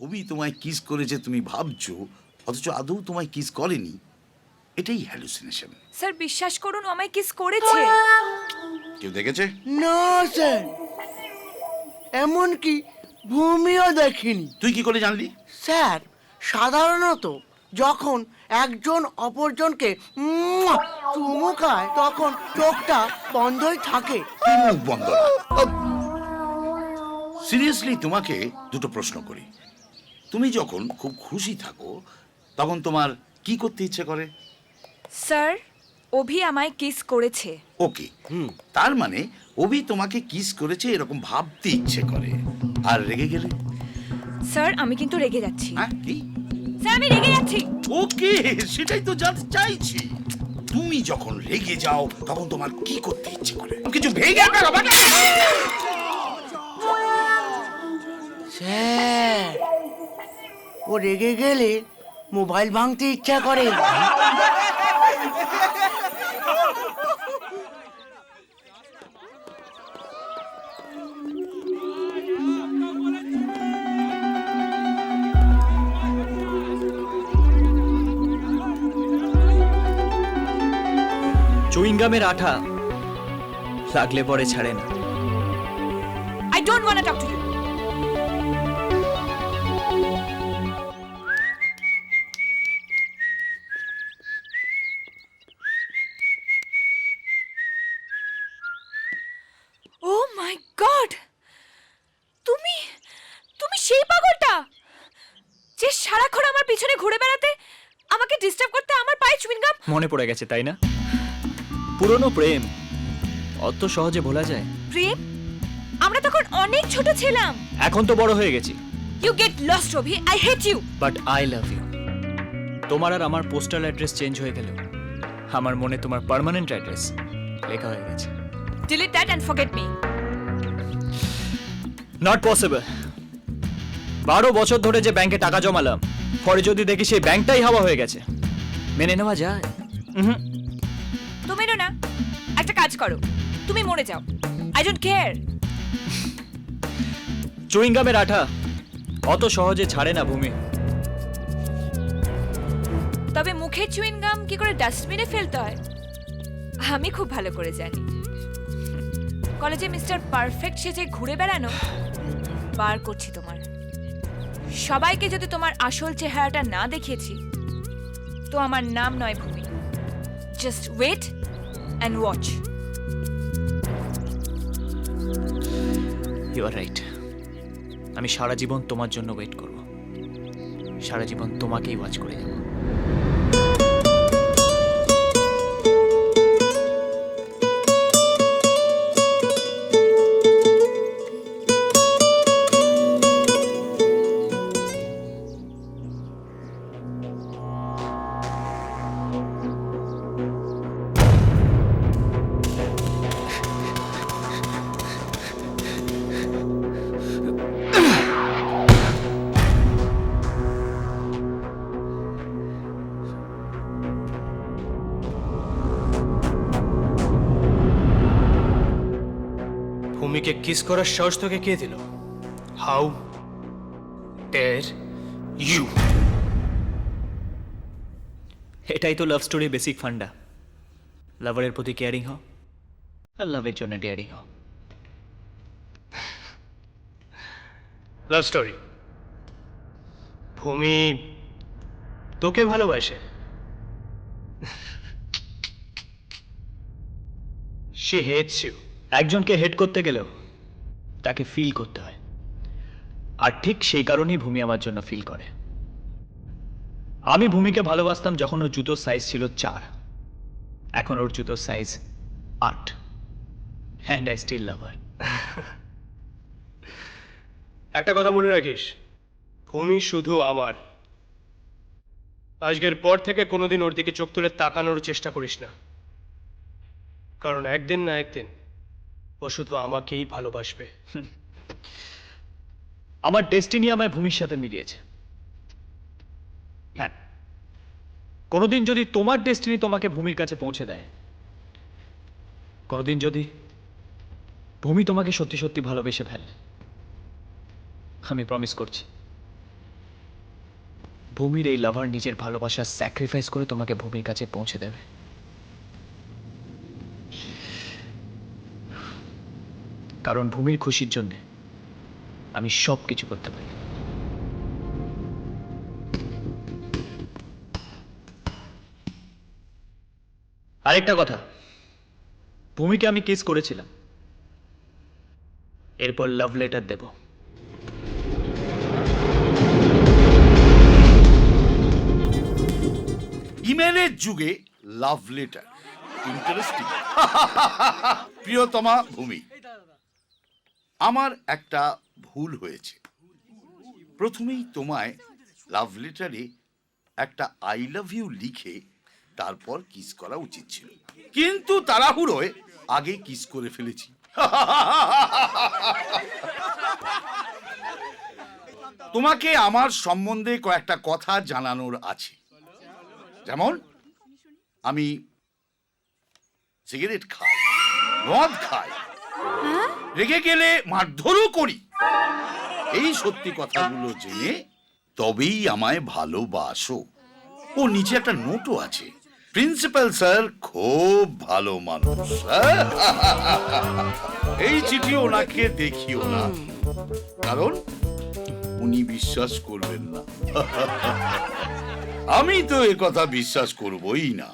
অভি তোমায় কিস করেছে তুমি ভাবছো, অথচ আদৌ তোমায় কিস করেনি। এটাই হ্যালুসিনেশন। স্যার বিশ্বাস করুন, ও আমায় কিস করেছে। কেউ দেখেছে? না স্যার, এমনকি ভূমিও দেখিনি। তুই কি করে জানলি? স্যার, সাধারণত যখন একজন অপরজনকে চুমু খায় তখন চোখটা বন্ধই থাকে। তুই মুখ বন্ধ না। সিরিয়াসলি তোমাকে দুটো প্রশ্ন করি। তুমি যখন খুব খুশি থাকো তখন তোমার কি করতে ইচ্ছে করে? স্যার, অভি আমায় কিস করেছে। ওকে, তার মানে অভি তোমাকে কিস করেছে এরকম ভাবতে ইচ্ছে করে। আর রেগে গেলে? স্যার, আমি কিন্তু রেগে যাচ্ছি। হ্যাঁ কি? স্যার, আমি রেগে যাচ্ছি। ওকে, সেটাই তো জানতে চাইছি। তুমি যখন রেগে যাও তখন তোমার কি করতে ইচ্ছে করে? কিছু ভেঙে ফেলো মানে? স্যার, ও রেগে গেলে মোবাইল ভাঙতে ইচ্ছা করে। চুইংগামের আঠা লাগলে পরে ছাড়ে না। I don't want to talk to you. Oh my God! তুমি তুমি সেই পাগলটা যে সারাক্ষণ আমার পিছনে ঘুরে বেড়াতে, আমাকে ডিস্টার্ব করতে, আমার পায়ে চুইংগাম। মনে পড়ে গেছে তাই না? পুরনো প্রেম অত সহজে ভোলা যায়? প্রেম? আমরা তখন অনেক ছোট ছিলাম। এখন তো বড় হয়ে গেছি। You get lost, Robi. I hate you. But I love you. তোমার আর আমার পোস্টাল অ্যাড্রেস চেঞ্জ হয়ে গেল, আমার মনে তোমার পার্মানেন্ট অ্যাড্রেস লেখা হয়ে গেছে। Delete that and forget me. Not possible. 12 বছর ধরে যে ব্যাংকে টাকা জমালাম, পরে যদি দেখি সেই ব্যাংকটাই হাওয়া হয়ে গেছে, মেনে নেওয়া যায়? তুমি না একটা কাজ করো, তুমি মরে যাও। I don't care. চুইংগামের আঠা অত সহজে ছাড়ে না ভূমি। তবে মুখের চুইংগাম কি করে ডাস্টবিনে ফেলতে হয় আমি খুব ভালো করে জানি। কলেজে মিস্টার পারফেক্ট সেজে ঘুরে বেড়ানো বার করছি তোমার। সবাইকে যদি তোমার আসল চেহারাটা না দেখিয়েছি তো আমার নাম নয় Bhumi. Just wait and watch. You are right. আমি সারা জীবন তোমার জন্য ওয়েট করব, সারা জীবন তোমাকেই ওয়াচ করে যাব। ভূমিকে কিস করার সাহস তোকে কে দিল? How dare you? এটাই তো লাভ স্টোরির বেসিক ফান্ডা। লাভারের প্রতি কেয়ারিং হও আর লাভের জন্য ডেয়ারিং হও। Love story? ভূমি তোকে ভালোবাসে। She hates you. একজনকে হেড করতে গেলেও তাকে ফিল করতে হয়, আর ঠিক সেই কারণেই ভূমি আমার জন্য ফিল করে। আমি ভূমিকে ভালোবাসতাম যখন ওর জুতোর সাইজ ছিল 4, এখন ওর জুতোর size 8, and I still love her. একটা কথা মনে রাখিস, ভূমি শুধু আমার। আজকের পর থেকে কোনোদিন ওর দিকে চোখ তুলে তাকানোর চেষ্টা করিস না, কারণ একদিন না একদিন ও শুধু আমাকেই ভালোবাসবে। আমার ডেস্টিনি আমায় ভূমির সাথে মিলিয়েছে। হ্যাঁ, কোনোদিন যদি তোমার ডেস্টিনি তোমাকে ভূমির কাছে পৌঁছে দেয়, কোনোদিন যদি ভূমি তোমাকে সত্যি সত্যি ভালোবেসে ফেলে, আমি প্রমিস করছি ভূমির এই লাভার নিজের ভালোবাসা স্যাক্রিফাইস করে তোমাকে ভূমির কাছে পৌঁছে দেবে। কারণ ভূমির খুশির জন্য আমি সব কিছু করতে পারি। আরেকটা কথা, ভূমিকে আমি কিস করেছিলাম, এরপর লাভ লেটার দেব। ইমেলের যুগে লাভ লেটার, ইন্টারেস্টিং। প্রিয়তমা ভূমি, আমার একটা ভুল হয়েছে। প্রথমেই তোমায় লাভ লেটারে একটা আই লাভ ইউ লিখে তারপর কিস করা উচিত ছিল, কিন্তু তাড়াহুড়োয় আগে কিস করে ফেলেছি। তোমাকে আমার সম্বন্ধে কয়েকটা কথা জানানোর আছে। যেমন, আমি সিগারেট খাই, মদ খাই, রেগে গেলে মারধরও করি। এই সত্যি কথাগুলো জেনে তবেই আমায় ভালোবাসো। ও নিচে একটা নোটও আছে, প্রিন্সিপাল স্যার খুব ভালো মানুষ। এই চিঠি ওনাকে দেখিও না, কারণ উনি বিশ্বাস করবেন না। আমি তো এ কথা বিশ্বাস করবই না।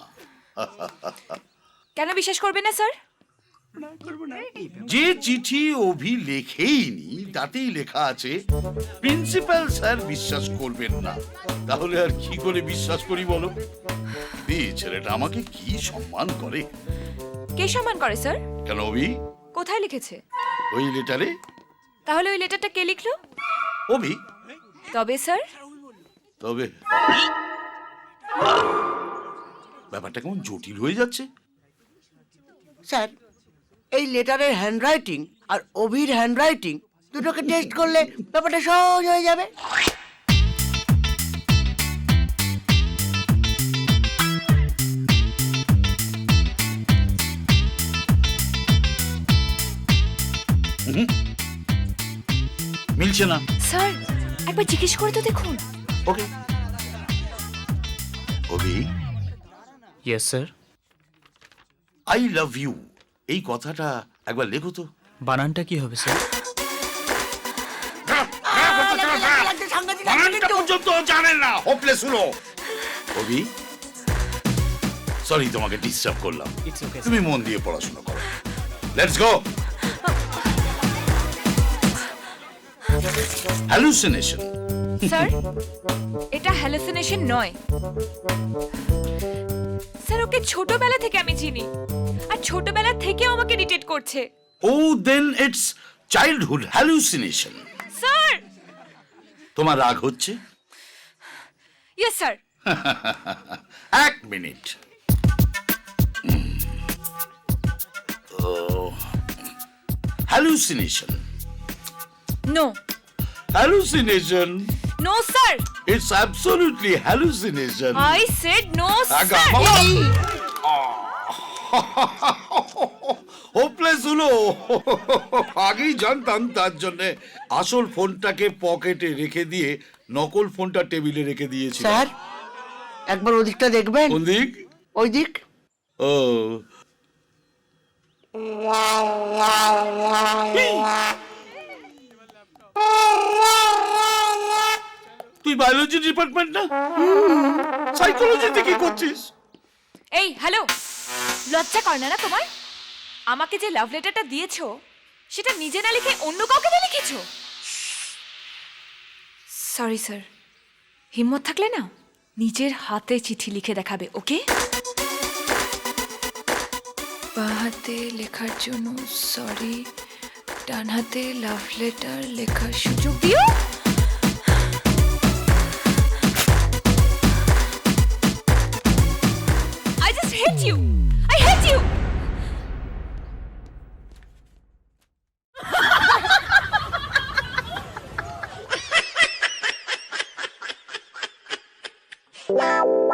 কেন বিশ্বাস করবে না স্যার? যে চিঠি অভি লেখেইনি তাতেই লেখা আছে প্রিন্সিপাল স্যার বিশ্বাস করবেন না। তাহলে আর কি করে বিশ্বাস করি বলো? এই ছেলেটা আমাকে কি সম্মান করে। কে সম্মান করে স্যার? কেন অভি? কোথায় লিখেছে? ওই লেটারে। তাহলে ওই লেটারটা কে লিখলো? অভি। তবে স্যার? তবে ব্যাপারটা কেমন জটিল হয়ে যাচ্ছে। স্যার, এই লেটারের হ্যান্ডরাইটিং আর অভির হ্যান্ডরাইটিং দুটোকে টেস্ট করলে ব্যাপারটা সহজ হয়ে যাবে। মিলছে না। স্যার, একবার জিজ্ঞেস করে তো দেখুন। Okay Abhi, yes sir. I love you এই কথাটা একবার লেখো তো। বানানটা কি হবে স্যার? বানানটা পর্যন্ত জানেন না, হোপলেস হলো। অভি, সরি তোমাকে ডিস্টার্ব করলাম। It's okay, তুমি মন দিয়ে পড়াশোনা করো। Let's go. হ্যালুসিনেশন। স্যার, এটা হ্যালুসিনেশন নয়। স্যার, ওকে ছোটবেলা থেকে আমি চিনি, আর ছোটবেলা থেকে আমাকে ডিটেক্ট করছে। Oh then it's childhood hallucination. Sir! তোমার রাগ হচ্ছে? Yes sir. এক minute. Hallucination. No. Hallucination. No sir. It's absolutely hallucination. I said no আগা, স্যার। বাবা। হোপলেস হলো। আগেই জানতাম, তার জন্য আসল ফোনটাকে পকেটে রেখে দিয়ে নকল ফোনটা টেবিলে রেখে দিয়েছি। স্যার, একবার ওদিকটা দেখবেন। কোন দিক? ওই দিক। ও, তুই বায়োলজি ডিপার্টমেন্ট না? সাইকোলজিতে কি করছিস? এই হ্যালো, লজ্জা করে না তোমার? আমাকে যে লাভ লেটারটা দিয়েছো সেটা নিজে না লিখে অন্য কাউকে দিয়ে লিখেছো। সরি স্যার, হিম্মত থাকলে না নিজের হাতে চিঠি লিখে দেখাবে, ওকে? বাঁ হাতে লেখার জন্য সরি, ডান হাতে লাভ লেটার লেখার সুযোগ দিও। I just hate you. I hate you. Wow.